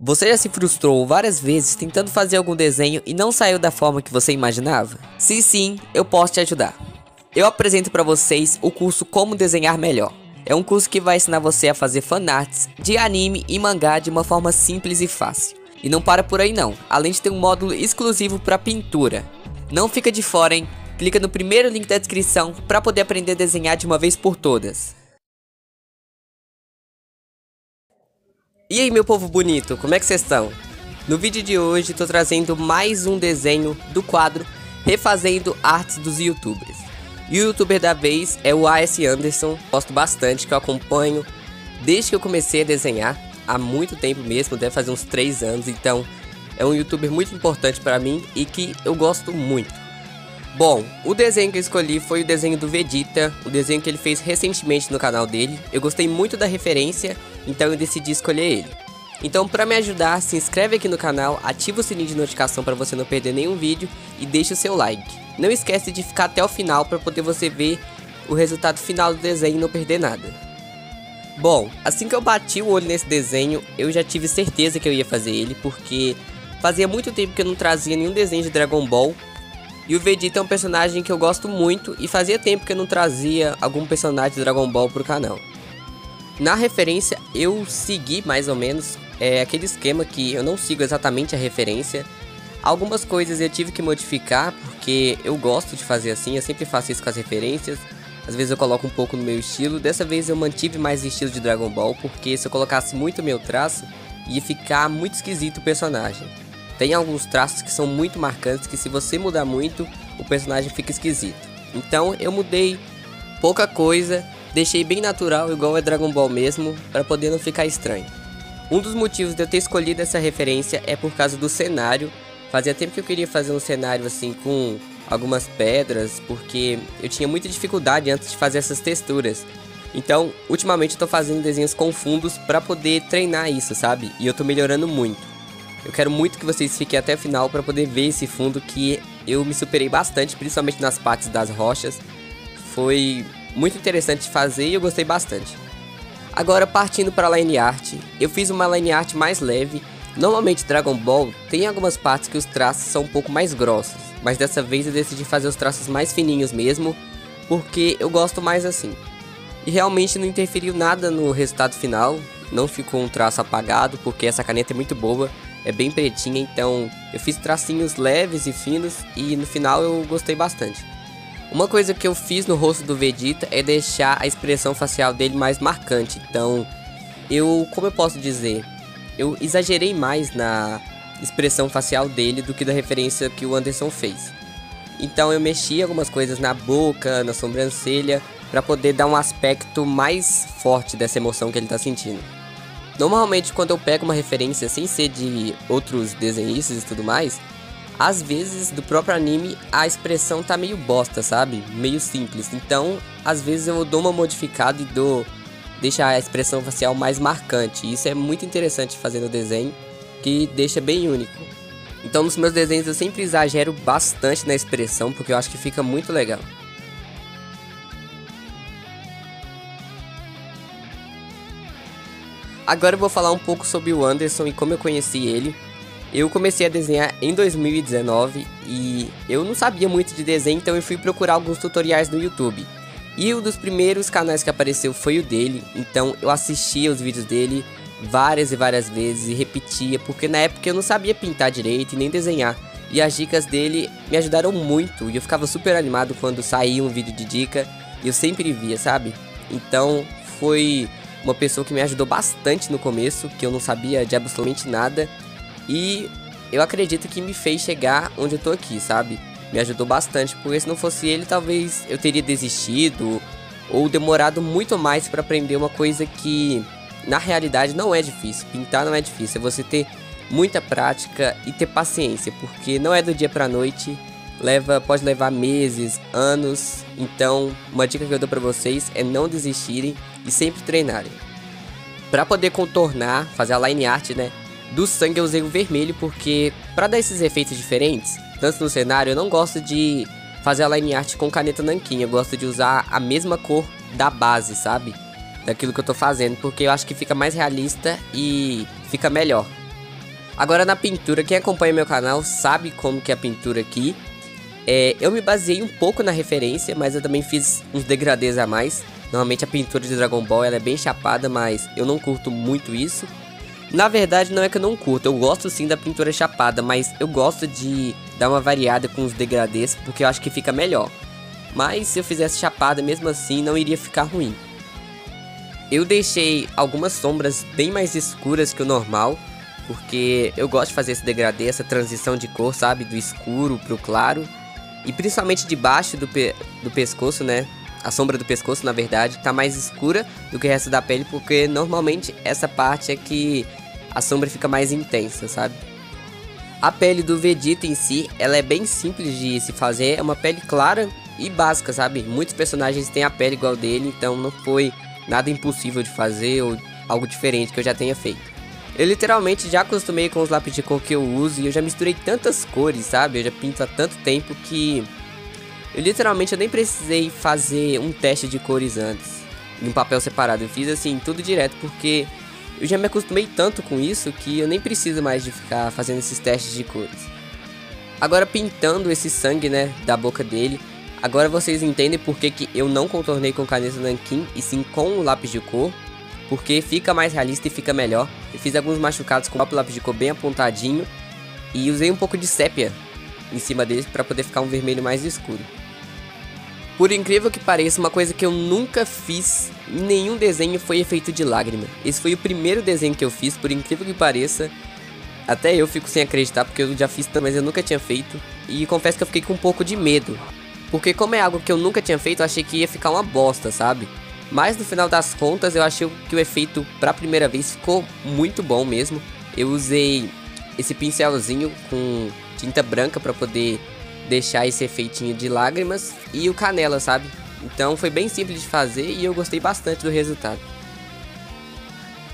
Você já se frustrou várias vezes tentando fazer algum desenho e não saiu da forma que você imaginava? Se sim, eu posso te ajudar. Eu apresento para vocês o curso Como Desenhar Melhor. É um curso que vai ensinar você a fazer fanarts de anime e mangá de uma forma simples e fácil. E não para por aí não, além de ter um módulo exclusivo para pintura. Não fica de fora, hein? Clica no primeiro link da descrição para poder aprender a desenhar de uma vez por todas. E aí, meu povo bonito, como é que vocês estão? No vídeo de hoje tô trazendo mais um desenho do quadro Refazendo Artes dos Youtubers. E o youtuber da vez é o A.S. Anderson, gosto bastante, que eu acompanho desde que eu comecei a desenhar, há muito tempo mesmo, deve fazer uns 3 anos, então é um youtuber muito importante para mim e que eu gosto muito. Bom, o desenho que eu escolhi foi o desenho do Vegeta, o desenho que ele fez recentemente no canal dele. Eu gostei muito da referência, então eu decidi escolher ele. Então, para me ajudar, se inscreve aqui no canal, ativa o sininho de notificação para você não perder nenhum vídeo e deixa o seu like. Não esquece de ficar até o final para poder você ver o resultado final do desenho e não perder nada. Bom, assim que eu bati o olho nesse desenho, eu já tive certeza que eu ia fazer ele, porque fazia muito tempo que eu não trazia nenhum desenho de Dragon Ball. E o Vegeta é um personagem que eu gosto muito e fazia tempo que eu não trazia algum personagem de Dragon Ball pro canal. Na referência eu segui mais ou menos aquele esquema que eu não sigo exatamente a referência. Algumas coisas eu tive que modificar porque eu gosto de fazer assim, eu sempre faço isso com as referências. Às vezes eu coloco um pouco no meu estilo, dessa vez eu mantive mais o estilo de Dragon Ball, porque se eu colocasse muito meu traço ia ficar muito esquisito o personagem. Tem alguns traços que são muito marcantes que se você mudar muito, o personagem fica esquisito. Então eu mudei pouca coisa, deixei bem natural, igual é Dragon Ball mesmo, para poder não ficar estranho. Um dos motivos de eu ter escolhido essa referência é por causa do cenário. Fazia tempo que eu queria fazer um cenário assim com algumas pedras, porque eu tinha muita dificuldade antes de fazer essas texturas. Então, ultimamente eu tô fazendo desenhos com fundos para poder treinar isso, sabe? E eu tô melhorando muito. Eu quero muito que vocês fiquem até o final para poder ver esse fundo que eu me superei bastante, principalmente nas partes das rochas. Foi muito interessante de fazer e eu gostei bastante. Agora partindo para a line art, eu fiz uma line art mais leve. Normalmente Dragon Ball tem algumas partes que os traços são um pouco mais grossos, mas dessa vez eu decidi fazer os traços mais fininhos mesmo, porque eu gosto mais assim. E realmente não interferiu nada no resultado final, não ficou um traço apagado, porque essa caneta é muito boa. É bem pretinha, então eu fiz tracinhos leves e finos e no final eu gostei bastante. Uma coisa que eu fiz no rosto do Vegeta é deixar a expressão facial dele mais marcante. Então, como eu posso dizer, eu exagerei mais na expressão facial dele do que da referência que o Anderson fez. Então eu mexi algumas coisas na boca, na sobrancelha, para poder dar um aspecto mais forte dessa emoção que ele está sentindo. Normalmente quando eu pego uma referência sem ser de outros desenhistas e tudo mais, às vezes do próprio anime a expressão tá meio bosta, sabe? Meio simples. Então às vezes eu dou uma modificada e deixa a expressão facial mais marcante. Isso é muito interessante de fazer no desenho, que deixa bem único. Então nos meus desenhos eu sempre exagero bastante na expressão, porque eu acho que fica muito legal. Agora eu vou falar um pouco sobre o Anderson e como eu conheci ele. Eu comecei a desenhar em 2019 e eu não sabia muito de desenho, então eu fui procurar alguns tutoriais no YouTube. E um dos primeiros canais que apareceu foi o dele, então eu assistia os vídeos dele várias e várias vezes e repetia, porque na época eu não sabia pintar direito e nem desenhar. E as dicas dele me ajudaram muito e eu ficava super animado quando saía um vídeo de dica e eu sempre via, sabe? Então foi uma pessoa que me ajudou bastante no começo, que eu não sabia de absolutamente nada. E eu acredito que me fez chegar onde eu tô aqui, sabe? Me ajudou bastante, porque se não fosse ele, talvez eu teria desistido ou demorado muito mais para aprender uma coisa que na realidade não é difícil. Pintar não é difícil, é você ter muita prática e ter paciência, porque não é do dia pra noite, pode levar meses, anos. Então uma dica que eu dou pra vocês é não desistirem e sempre treinarem. Pra poder contornar, fazer a line art, né, do sangue eu usei o vermelho, porque pra dar esses efeitos diferentes, tanto no cenário, eu não gosto de fazer a line art com caneta nanquim. Eu gosto de usar a mesma cor da base, sabe? Daquilo que eu tô fazendo, porque eu acho que fica mais realista e fica melhor. Agora na pintura, quem acompanha meu canal sabe como que é a pintura aqui. Eu me baseei um pouco na referência, mas eu também fiz uns degradês a mais. Normalmente a pintura de Dragon Ball ela é bem chapada, mas eu não curto muito isso. Na verdade não é que eu não curto, eu gosto sim da pintura chapada, mas eu gosto de dar uma variada com os degradês, porque eu acho que fica melhor. Mas se eu fizesse chapada mesmo assim não iria ficar ruim. Eu deixei algumas sombras bem mais escuras que o normal, porque eu gosto de fazer esse degradê, essa transição de cor, sabe, do escuro pro claro. E principalmente debaixo do pescoço, né? A sombra do pescoço, na verdade, tá mais escura do que o resto da pele, porque normalmente essa parte é que a sombra fica mais intensa, sabe? A pele do Vegeta em si, ela é bem simples de se fazer, é uma pele clara e básica, sabe? Muitos personagens têm a pele igual dele, então não foi nada impossível de fazer ou algo diferente que eu já tenha feito. Eu literalmente já acostumei com os lápis de cor que eu uso e eu já misturei tantas cores, sabe? Eu já pinto há tanto tempo que eu nem precisei fazer um teste de cores antes, em um papel separado. Eu fiz assim, tudo direto, porque eu já me acostumei tanto com isso que eu nem preciso mais de ficar fazendo esses testes de cores. Agora pintando esse sangue, né, da boca dele, agora vocês entendem por que eu não contornei com caneta nanquim e sim com o lápis de cor. Porque fica mais realista e fica melhor. Eu fiz alguns machucados com o próprio lápis de cor bem apontadinho. E usei um pouco de sépia em cima deles para poder ficar um vermelho mais escuro. Por incrível que pareça, uma coisa que eu nunca fiz em nenhum desenho foi efeito de lágrima. Esse foi o primeiro desenho que eu fiz, por incrível que pareça. Até eu fico sem acreditar, porque eu já fiz também, mas eu nunca tinha feito. E confesso que eu fiquei com um pouco de medo. Porque como é algo que eu nunca tinha feito, eu achei que ia ficar uma bosta, sabe? Mas no final das contas eu achei que o efeito pra primeira vez ficou muito bom mesmo. Eu usei esse pincelzinho com tinta branca pra poder deixar esse efeitinho de lágrimas e o canela, sabe? Então foi bem simples de fazer e eu gostei bastante do resultado.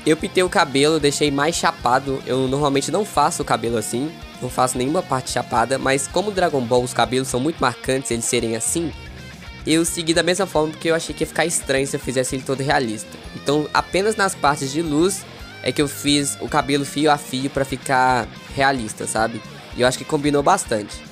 Eu pintei o cabelo, deixei mais chapado. Eu normalmente não faço o cabelo assim, não faço nenhuma parte chapada, mas como o Dragon Ball os cabelos são muito marcantes eles serem assim, eu segui da mesma forma porque eu achei que ia ficar estranho se eu fizesse ele todo realista. Então apenas nas partes de luz é que eu fiz o cabelo fio a fio pra ficar realista, sabe? E eu acho que combinou bastante.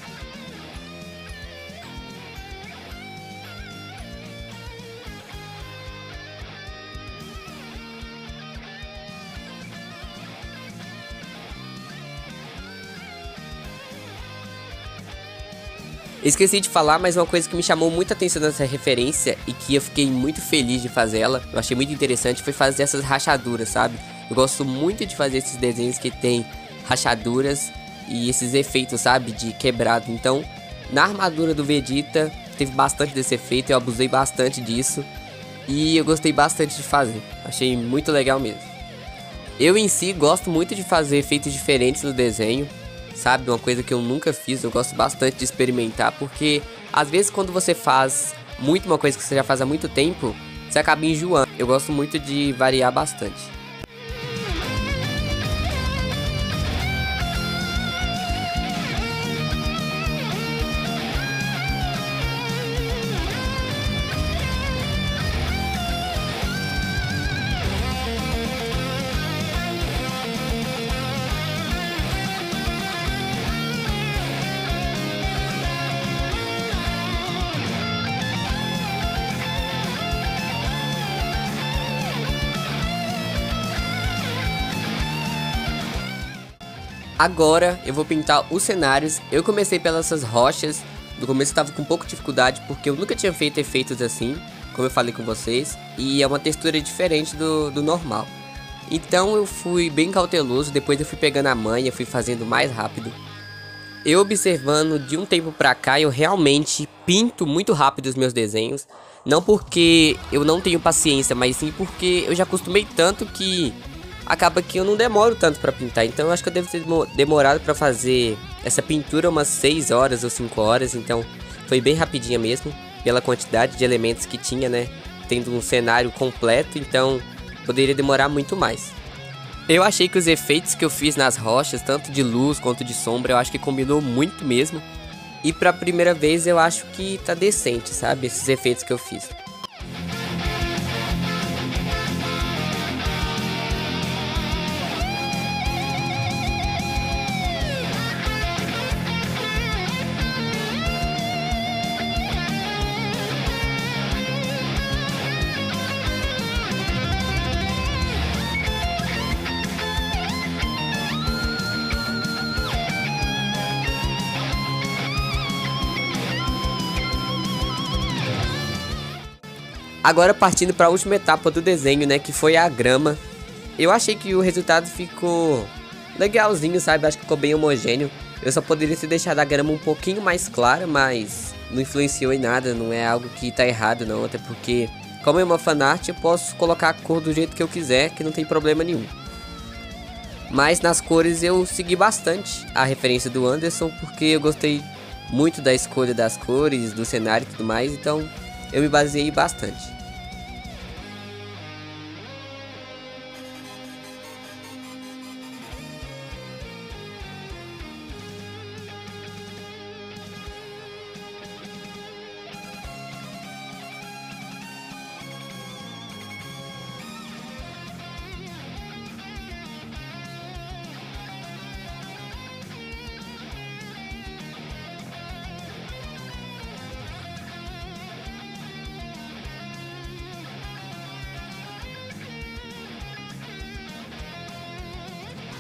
Esqueci de falar, mas uma coisa que me chamou muita atenção nessa referência e que eu fiquei muito feliz de fazer ela, eu achei muito interessante, foi fazer essas rachaduras, sabe? Eu gosto muito de fazer esses desenhos que tem rachaduras e esses efeitos, sabe? De quebrado. Então, na armadura do Vegeta, teve bastante desse efeito, eu abusei bastante disso e eu gostei bastante de fazer. Achei muito legal mesmo. Eu em si gosto muito de fazer efeitos diferentes no desenho. Sabe, uma coisa que eu nunca fiz, eu gosto bastante de experimentar, porque às vezes quando você faz muito uma coisa que você já faz há muito tempo, você acaba enjoando. Eu gosto muito de variar bastante. Agora eu vou pintar os cenários. Eu comecei pelas rochas. No começo eu tava com um pouco de dificuldade porque eu nunca tinha feito efeitos assim, como eu falei com vocês, e é uma textura diferente do normal. Então eu fui bem cauteloso, depois eu fui pegando a manha, fui fazendo mais rápido. Eu observando de um tempo pra cá, eu realmente pinto muito rápido os meus desenhos. Não porque eu não tenho paciência, mas sim porque eu já acostumei tanto que acaba que eu não demoro tanto pra pintar. Então eu acho que eu devo ter demorado pra fazer essa pintura umas 6 horas ou 5 horas. Então foi bem rapidinha mesmo, pela quantidade de elementos que tinha, né? Tendo um cenário completo, então poderia demorar muito mais. Eu achei que os efeitos que eu fiz nas rochas, tanto de luz quanto de sombra, eu acho que combinou muito mesmo. E pra primeira vez eu acho que tá decente, sabe? Esses efeitos que eu fiz. Agora partindo para a última etapa do desenho, né, que foi a grama. Eu achei que o resultado ficou legalzinho, sabe? Acho que ficou bem homogêneo. Eu só poderia ter deixado a grama um pouquinho mais clara, mas não influenciou em nada, não é algo que tá errado não, até porque como é uma fanart eu posso colocar a cor do jeito que eu quiser, que não tem problema nenhum. Mas nas cores eu segui bastante a referência do Anderson, porque eu gostei muito da escolha das cores, do cenário e tudo mais, então eu me baseei bastante.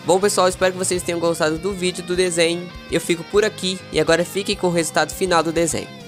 Bom pessoal, espero que vocês tenham gostado do vídeo do desenho. Eu fico por aqui e agora fiquem com o resultado final do desenho.